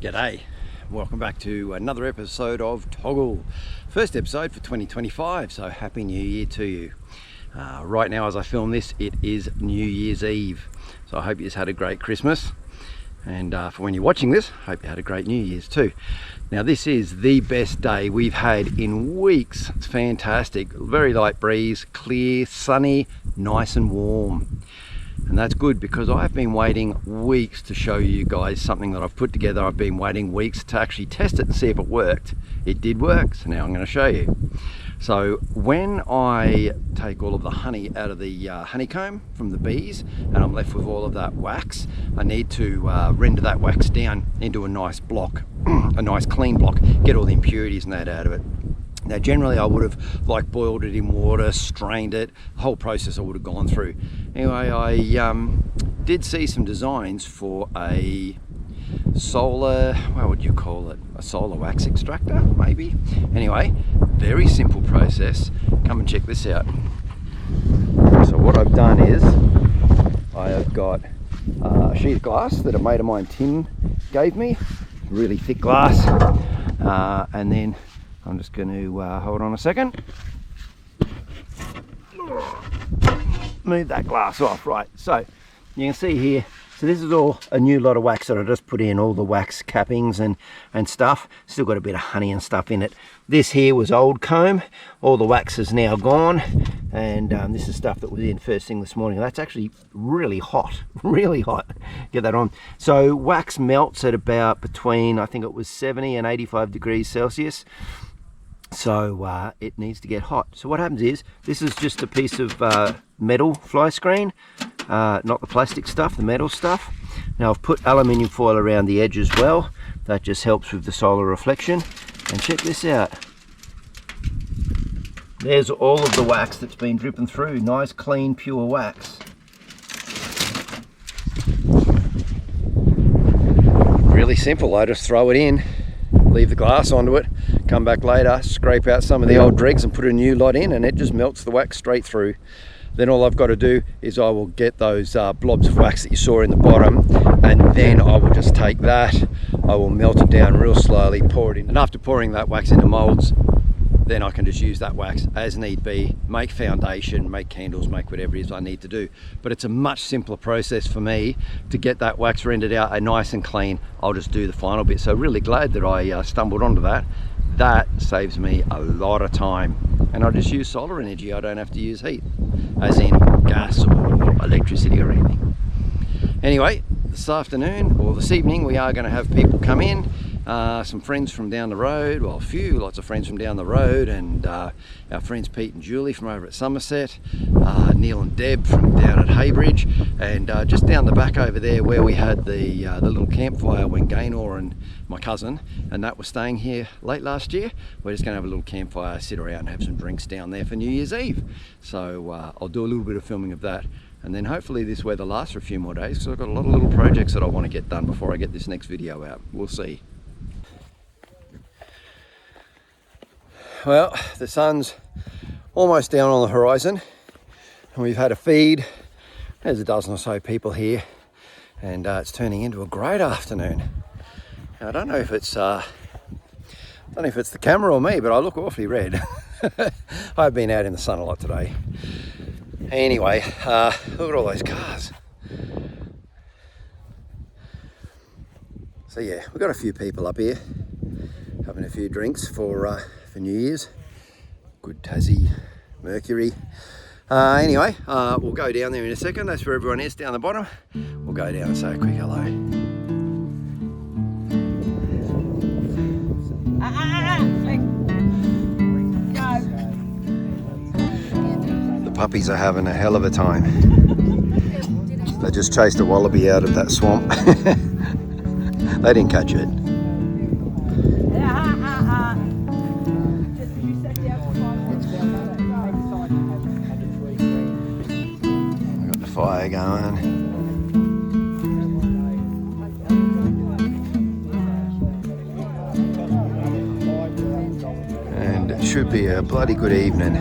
G'day, welcome back to another episode of TOGL. First episode for 2025, so Happy New Year to you. Right now as I film this, it is New Year's Eve. So I hope you've had a great Christmas. And for when you're watching this, I hope you had a great New Year's too. Now this is the best day we've had in weeks. It's fantastic, very light breeze, clear, sunny, nice and warm. And that's good because I've been waiting weeks to show you guys something that I've put together. I've been waiting weeks to actually test it and see if it worked. It did work, so now I'm going to show you. So when I take all of the honey out of the honeycomb from the bees and I'm left with all of that wax, I need to render that wax down into a nice block, a nice clean block, get all the impurities and that out of it. Now generally I would have boiled it in water, strained it, the whole process I would have gone through. Anyway, I did see some designs for a solar, what would you call it? A solar wax extractor, maybe? Anyway, very simple process. Come and check this out. So what I've done is, I have got a sheet of glass that a mate of mine, Tim, gave me. Really thick glass. And then I'm just going to hold on a second. Move that glass off, right? So you can see here, so this is all a new lot of wax that I just put in, all the wax cappings and stuff. Still got a bit of honey and stuff in it. This here was old comb. All the wax is now gone. And this is stuff that was in first thing this morning. That's actually really hot, really hot. Get that on. So wax melts at about between, I think it was 70 and 85 degrees Celsius. So it needs to get hot. So what happens is, this is just a piece of metal fly screen, not the plastic stuff, the metal stuff. Now I've put aluminium foil around the edge as well. That just helps with the solar reflection. And check this out. There's all of the wax that's been dripping through. Nice, clean, pure wax. Really simple. I just throw it in, leave the glass onto it, come back later, scrape out some of the old dregs and put a new lot in, and it just melts the wax straight through. Then all I've got to do is I will get those blobs of wax that you saw in the bottom, and then I will just take that, I will melt it down real slowly, pour it in, and after pouring that wax into molds, then I can just use that wax as need be, make foundation, make candles, make whatever it is I need to do. But it's a much simpler process for me to get that wax rendered out nice and clean. I'll just do the final bit. So really glad that I stumbled onto that. That saves me a lot of time. And I just use solar energy, I don't have to use heat, as in gas or electricity or anything. Anyway, this afternoon, or this evening, we are going to have people come in. Some friends from down the road, well, lots of friends from down the road, and our friends Pete and Julie from over at Somerset, Neil and Deb from down at Haybridge, and just down the back over there where we had the little campfire when Gaynor and my cousin and that was staying here late last year. We're just going to have a little campfire, sit around and have some drinks down there for New Year's Eve. So I'll do a little bit of filming of that, and then hopefully this weather lasts for a few more days, because I've got a lot of little projects that I want to get done before I get this next video out. We'll see. Well, the sun's almost down on the horizon, and we've had a feed. There's a dozen or so people here, and it's turning into a great afternoon. Now, I don't know if it's the camera or me, but I look awfully red. I've been out in the sun a lot today. Anyway, look at all those cars. So yeah, we've got a few people up here having a few drinks for New Year's. Good Tassie Mercury. Anyway, we'll go down there in a second. That's where everyone is, down the bottom. We'll go down and say a quick hello. The puppies are having a hell of a time. They just chased a wallaby out of that swamp. They didn't catch it. Fire going. And it should be a bloody good evening.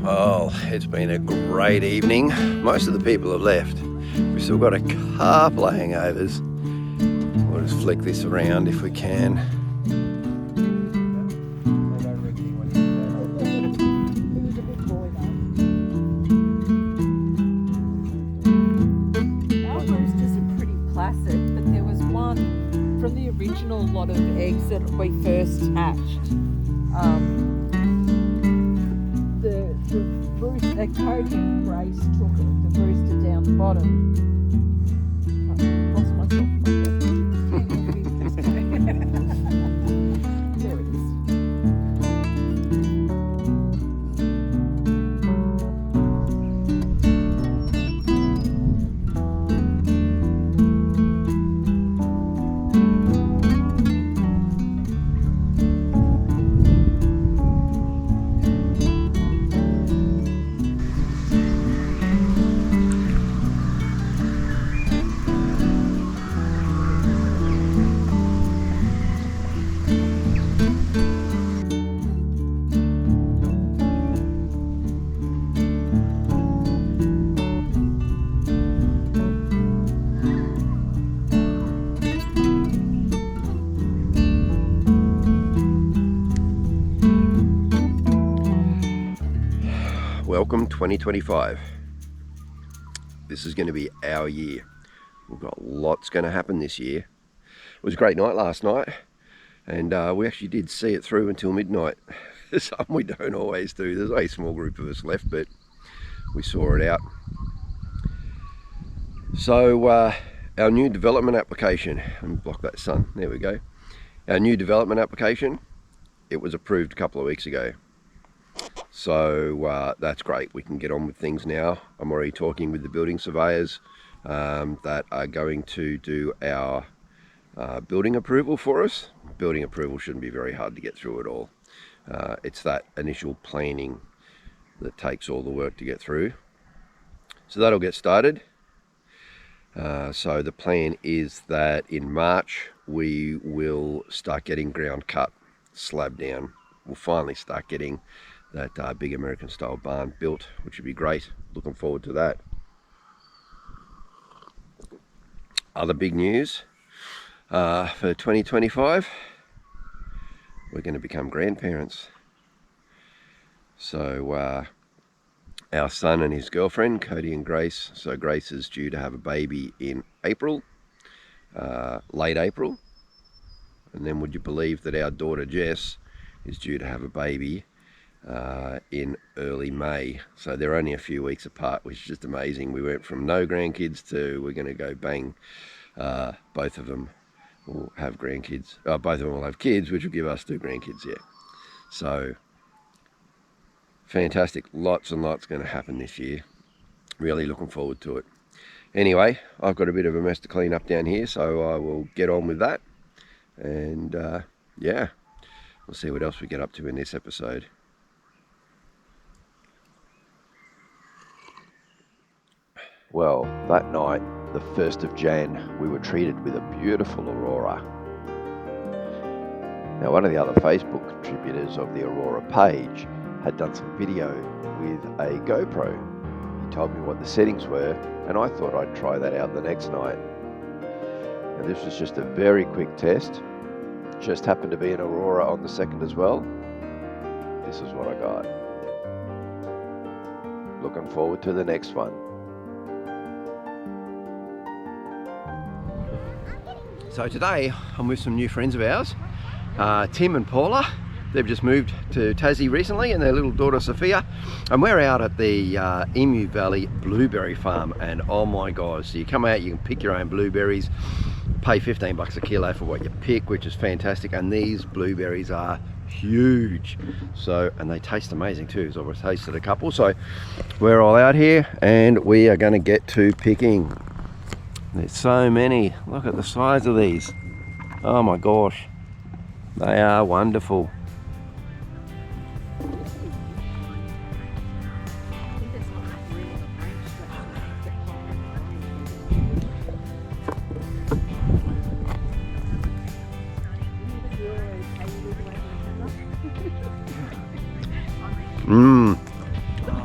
Oh, Well, it's been a great evening. Most of the people have left. We've still got a couple of hangovers. We'll just flick this around if we can. Our roosters are pretty placid, but there was one from the original lot of eggs that we first hatched. Cody and Grace took the rooster down the bottom. I lost myself. There it is. Welcome 2025. This is going to be our year. We've got lots going to happen this year. It was a great night last night, and we actually did see it through until midnight. Something we don't always do. There's a small group of us left, but we saw it out. So our new development application, let me block that sun, there we go. Our new development application, it was approved a couple of weeks ago. So that's great. We can get on with things now. I'm already talking with the building surveyors that are going to do our building approval for us. Building approval shouldn't be very hard to get through at all. It's that initial planning that takes all the work to get through. So that'll get started. So the plan is that in March we will start getting ground cut, slab down. We'll finally start getting that big American style barn built, which would be great. Looking forward to that. Other big news for 2025, we're going to become grandparents. So our son and his girlfriend, Cody and Grace, so Grace is due to have a baby in April, late April. And then would you believe that our daughter Jess is due to have a baby in early May. So they're only a few weeks apart, which is just amazing. We went from no grandkids to we're going to go bang. Both of them will have grandkids. Both of them will have kids, which will give us 2 grandkids, yeah. So fantastic. Lots and lots going to happen this year. Really looking forward to it. Anyway, I've got a bit of a mess to clean up down here, so I will get on with that. And yeah, we'll see what else we get up to in this episode. Well, that night, the 1st of Jan, we were treated with a beautiful aurora. Now, one of the other Facebook contributors of the aurora page had done some video with a GoPro. He told me what the settings were, and I thought I'd try that out the next night. Now, this was just a very quick test. Just happened to be an aurora on the 2nd as well. This is what I got. Looking forward to the next one. So today I'm with some new friends of ours, Tim and Paula. They've just moved to Tassie recently, and their little daughter Sophia, and we're out at the Emu Valley Blueberry Farm. And oh my god, so you come out, you can pick your own blueberries, pay $15 a kilo for what you pick, which is fantastic. And these blueberries are huge, so, and they taste amazing too, so I've tasted a couple. So we're all out here and we are going to get to picking. There's so many. Look at the size of these. Oh my gosh, they are wonderful.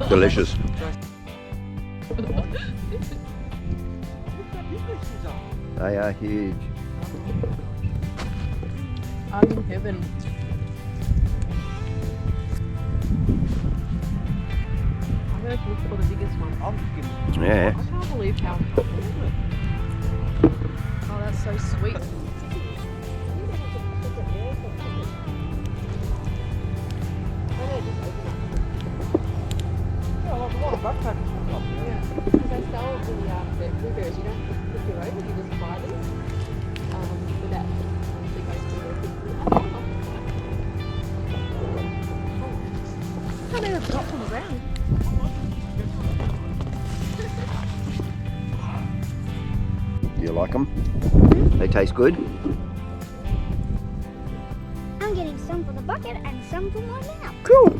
Delicious. They are huge. I'm in heaven. I'm going to look for the biggest one. Yeah. I can't believe how... Oh, that's so sweet. Yeah, because I sell the blueberries. You don't cook your own, you just buy them with that. Can't even drop on the ground. Do you like them? They taste good? I'm getting some for the bucket and some for my mouth. Cool.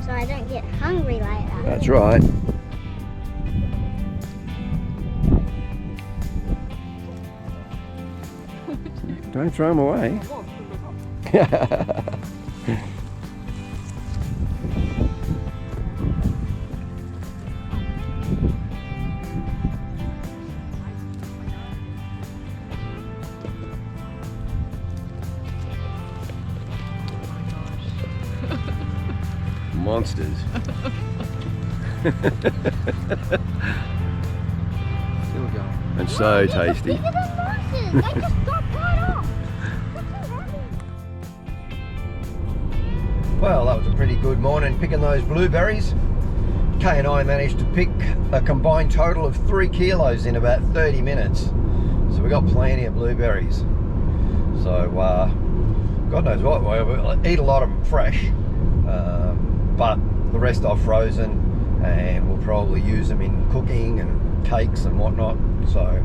So I don't get hungry later. That's right. Don't throw them away. Monsters. Still going. And so tasty. These are the monsters. They just got right off. That's so heavy. Well, that was a pretty good morning picking those blueberries. Kay and I managed to pick a combined total of 3 kilos in about 30 minutes. So we got plenty of blueberries. So God knows what, we'll eat a lot of them fresh. But the rest I've frozen, and we'll probably use them in cooking and cakes and whatnot. So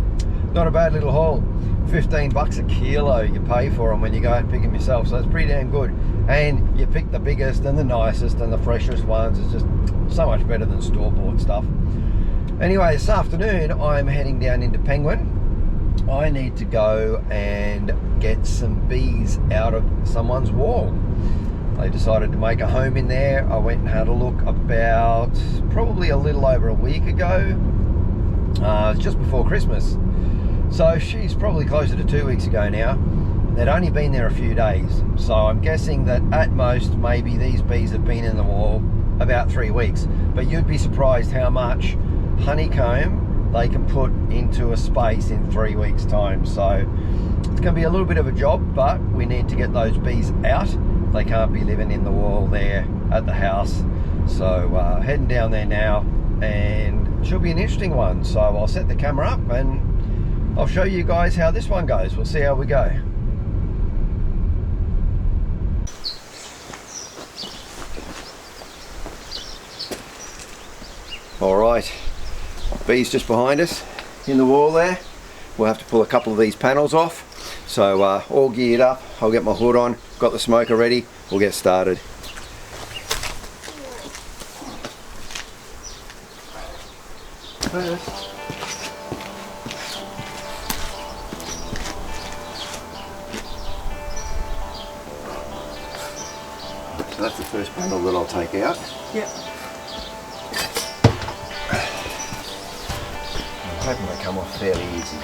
not a bad little haul. 15 bucks a kilo you pay for them when you go and pick them yourself, so that's pretty damn good. And you pick the biggest and the nicest and the freshest ones. It's just so much better than store-bought stuff. Anyway, this afternoon I'm heading down into Penguin. I need to go and get some bees out of someone's wall. They decided to make a home in there. I went and had a look about probably a little over a week ago, just before Christmas. So she's probably closer to 2 weeks ago now. They'd only been there a few days. So I'm guessing that at most, maybe these bees have been in the wall about 3 weeks. But you'd be surprised how much honeycomb they can put into a space in 3 weeks' time. So it's going to be a little bit of a job, but we need to get those bees out. They can't be living in the wall there at the house. So heading down there now, and it should be an interesting one. So I'll set the camera up and I'll show you guys how this one goes. We'll see how we go. All right, bees just behind us in the wall there. We'll have to pull a couple of these panels off. So all geared up, I'll get my hood on, got the smoker ready, we'll get started. So that's the first panel that I'll take out. Yep. I'm hoping they come off fairly easy.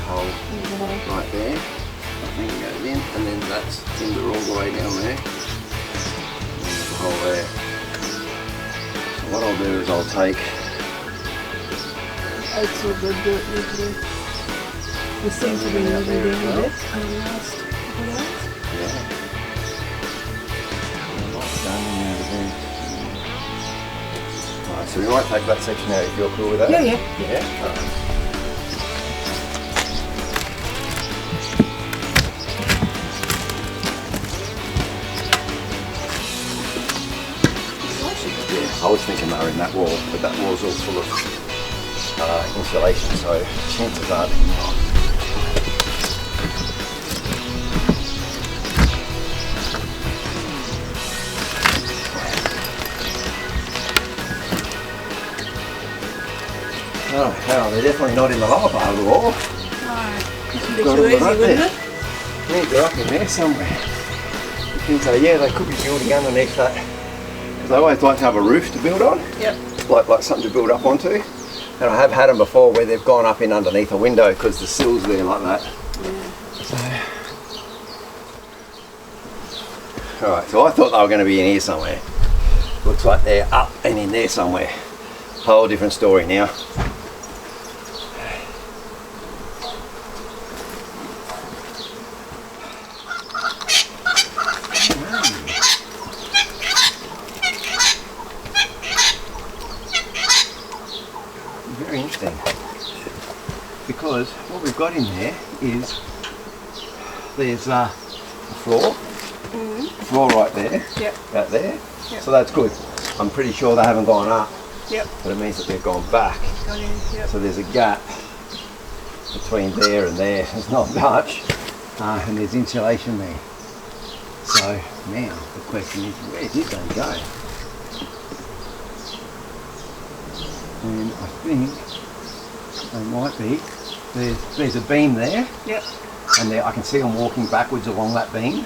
Hole right there. I think it goes in, and then that's timber all the way down there. And there's a hole there. So what I'll do is I'll take. It's all good, do it usually. We seem to be moving down a bit on the last couple of hours. Yeah. Alright, so we might take that section out if you're cool with that. Yeah. Yeah. Alright. I was thinking they were in that wall, but that wall's all full of insulation, so chances are they're not. they're definitely not in the lower part of the wall. No. It'd be Got too them easy, up wouldn't there. it? Yeah, they're up in there somewhere. And so yeah, they could be building underneath that. Because they always like to have a roof to build on. Yep. Like something to build up onto. And I have had them before where they've gone up in underneath a window because the sill's there like that. Yeah. Alright, so I thought they were going to be in here somewhere. Looks like they're up and in there somewhere. Whole different story now. Very interesting. Because what we've got in there is there's a floor. Floor right there, Yep. out there, Yep. so that's good. I'm pretty sure they haven't gone up, Yep. but it means that they've gone back. Got in. Yep. So there's a gap between there and there. It's not much, and there's insulation there. So now the question is, where did they go? And I think they might be. There's a beam there, Yep. and there I can see them walking backwards along that beam.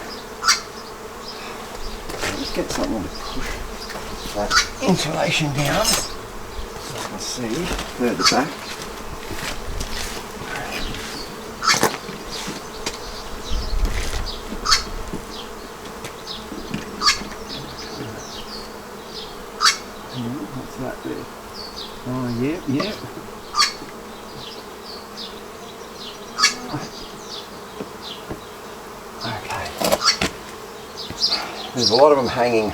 Let's get something to push that insulation down so I can see further back. What's that there? Oh, yeah. Okay. There's a lot of them hanging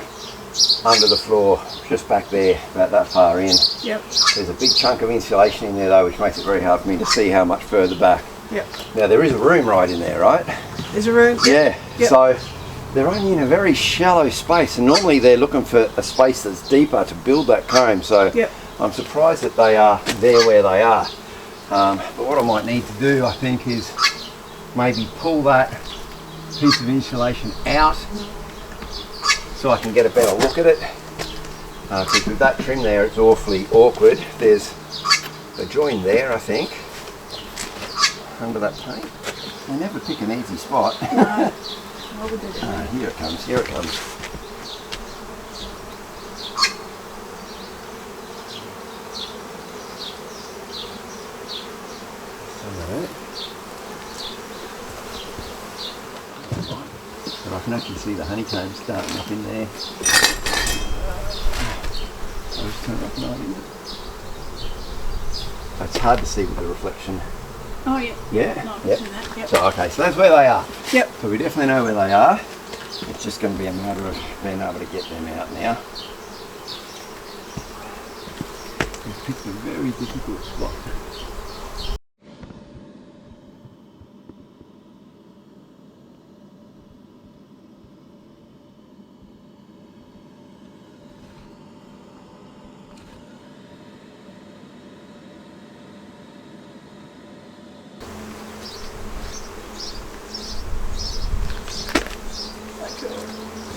under the floor, just back there, about that far in. Yep. There's a big chunk of insulation in there though, which makes it very hard for me to see how much further back. Yep. Now there is a room right in there, right? There's a room. Yeah. Yep. So they're only in a very shallow space, and normally they're looking for a space that's deeper to build that comb. So Yep. I'm surprised that they are there where they are. But what I might need to do, I think, is maybe pull that piece of insulation out so I can get a better look at it. Because with that trim there, it's awfully awkward. There's a join there, I think, under that paint. They never pick an easy spot. No. What would they do? Here it comes, here it comes. But I can actually see the honeycomb starting up in there. I'll just turn it up and on. It's hard to see with the reflection. Oh yeah. Yeah? No, I can Yep. see that. Yep. So, okay, so that's where they are. Yep. So we definitely know where they are. It's just going to be a matter of being able to get them out now. We've picked a very difficult spot.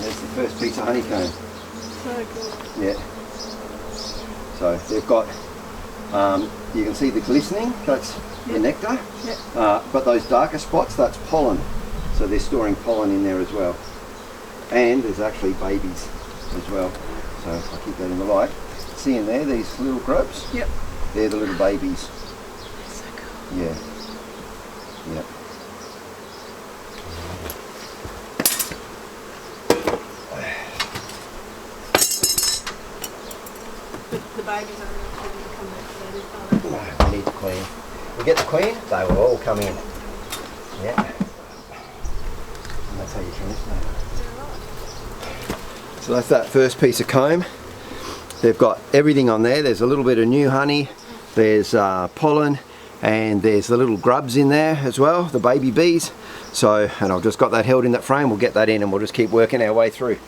There's the first piece of honeycomb. So cool. Yeah. So they've got, you can see the glistening, that's the nectar. Yep. But those darker spots, that's pollen. So they're storing pollen in there as well. And there's actually babies as well. So if I keep that in the light, see in there, these little grubs? Yep. They're the little babies. So cool. Yeah. Yep. The babies aren't actually going to come back today, are they? No, we need the queen. We get the queen, they will all come in. Yeah. And that's how you finish that. So that's that first piece of comb. They've got everything on there. There's a little bit of new honey, there's pollen, and there's the little grubs in there as well, the baby bees. So, and I've just got that held in that frame. We'll get that in and we'll just keep working our way through.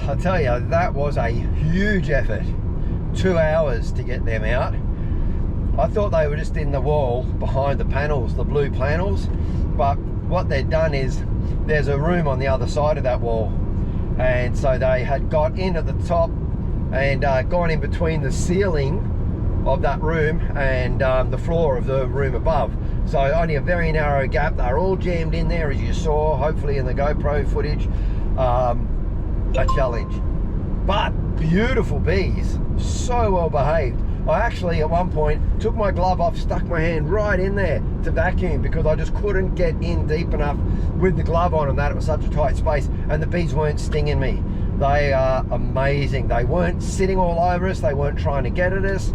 I tell you, that was a huge effort. 2 hours to get them out. I thought they were just in the wall behind the panels, the blue panels, but what they'd done is there's a room on the other side of that wall, and so they had got in at the top and gone in between the ceiling of that room and the floor of the room above. So only a very narrow gap. They're all jammed in there, as you saw, hopefully in the GoPro footage. A challenge, but beautiful bees, so well behaved. I actually at one point took my glove off, stuck my hand right in there to vacuum because I just couldn't get in deep enough with the glove on, and that it was such a tight space, and the bees weren't stinging me. They are amazing. They weren't sitting all over us, they weren't trying to get at us.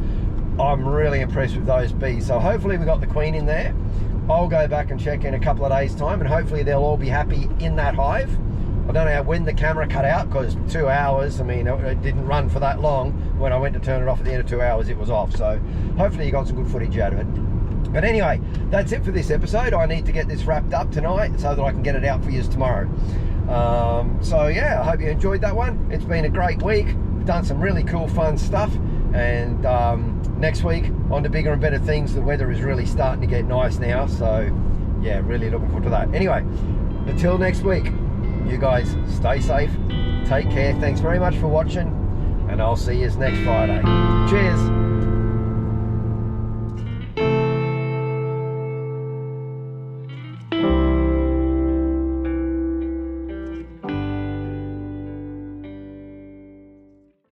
I'm really impressed with those bees. So hopefully we got the queen in there. I'll go back and check in a couple of days time, and hopefully they'll all be happy in that hive. I don't know when the camera cut out, because 2 hours, I mean, it didn't run for that long. When I went to turn it off at the end of 2 hours, it was off. So hopefully you got some good footage out of it. But anyway, that's it for this episode. I need to get this wrapped up tonight so that I can get it out for you tomorrow. So yeah, I hope you enjoyed that one. It's been a great week. We've done some really cool, fun stuff. And next week, on to bigger and better things. The weather is really starting to get nice now. So yeah, really looking forward to that. Anyway, until next week, you guys stay safe, take care. Thanks very much for watching, and I'll see you next Friday. Cheers.